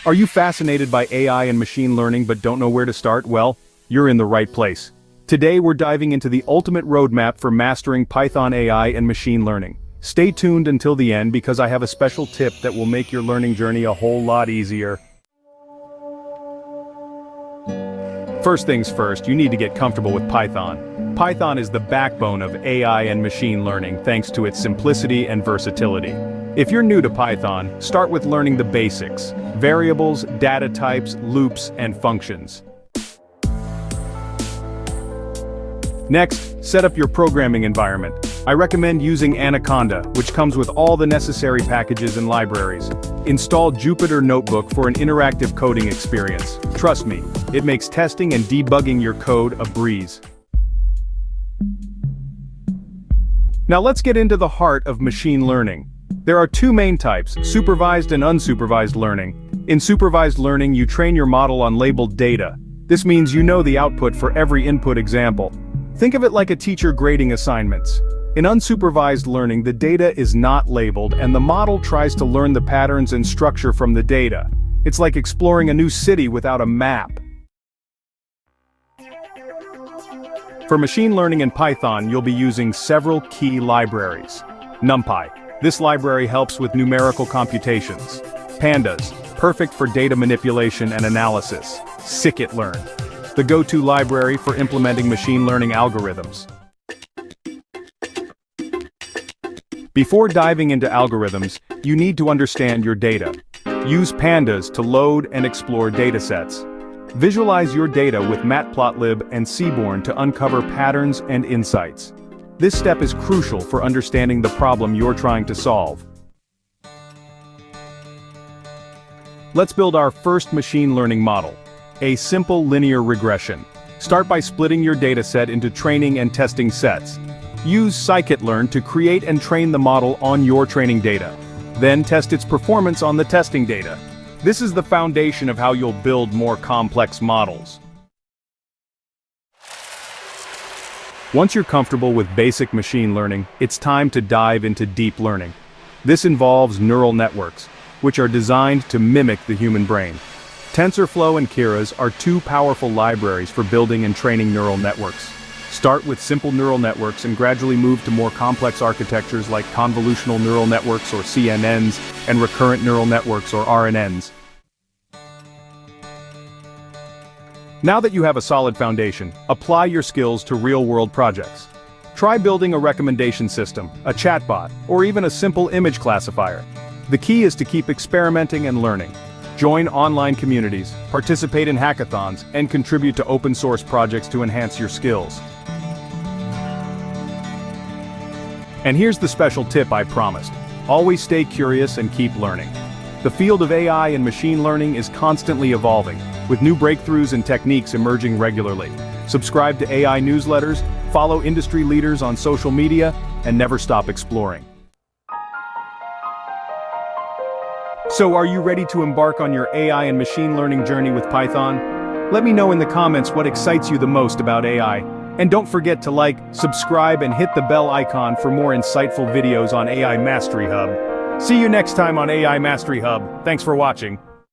Are you fascinated by AI and machine learning but don't know where to start? Well, you're in the right place. Today we're diving into the ultimate roadmap for mastering Python AI and machine learning. Stay tuned until the end because I have a special tip that will make your learning journey a whole lot easier. First things first, you need to get comfortable with Python. Python is the backbone of AI and machine learning thanks to its simplicity and versatility. If you're new to Python, start with learning the basics: variables, data types, loops, and functions. Next, set up your programming environment. I recommend using Anaconda, which comes with all the necessary packages and libraries. Install Jupyter Notebook for an interactive coding experience. Trust me, it makes testing and debugging your code a breeze. Now let's get into the heart of machine learning. There are two main types, supervised and unsupervised learning. In supervised learning, you train your model on labeled data. This means you know the output for every input example. Think of it like a teacher grading assignments. In unsupervised learning, the data is not labeled and the model tries to learn the patterns and structure from the data. It's like exploring a new city without a map. For machine learning in Python, you'll be using several key libraries. NumPy. This library helps with numerical computations. Pandas. Perfect for data manipulation and analysis. Scikit-learn. The go-to library for implementing machine learning algorithms. Before diving into algorithms, you need to understand your data. Use Pandas to load and explore datasets. Visualize your data with Matplotlib and Seaborn to uncover patterns and insights. This step is crucial for understanding the problem you're trying to solve. Let's build our first machine learning model, a simple linear regression. Start by splitting your dataset into training and testing sets. Use scikit-learn to create and train the model on your training data. Then test its performance on the testing data. This is the foundation of how you'll build more complex models. Once you're comfortable with basic machine learning, it's time to dive into deep learning. This involves neural networks, which are designed to mimic the human brain. TensorFlow and Keras are two powerful libraries for building and training neural networks. Start with simple neural networks and gradually move to more complex architectures like convolutional neural networks or CNNs and recurrent neural networks or RNNs. Now that you have a solid foundation, apply your skills to real-world projects. Try building a recommendation system, a chatbot, or even a simple image classifier. The key is to keep experimenting and learning. Join online communities, participate in hackathons, and contribute to open-source projects to enhance your skills. And here's the special tip I promised. Always stay curious and keep learning. The field of AI and machine learning is constantly evolving, with new breakthroughs and techniques emerging regularly. Subscribe to AI newsletters, follow industry leaders on social media, and never stop exploring. So are you ready to embark on your AI and machine learning journey with Python? Let me know in the comments what excites you the most about AI. And don't forget to like, subscribe, and hit the bell icon for more insightful videos on AI Mastery Hub. See you next time on AI Mastery Hub. Thanks for watching.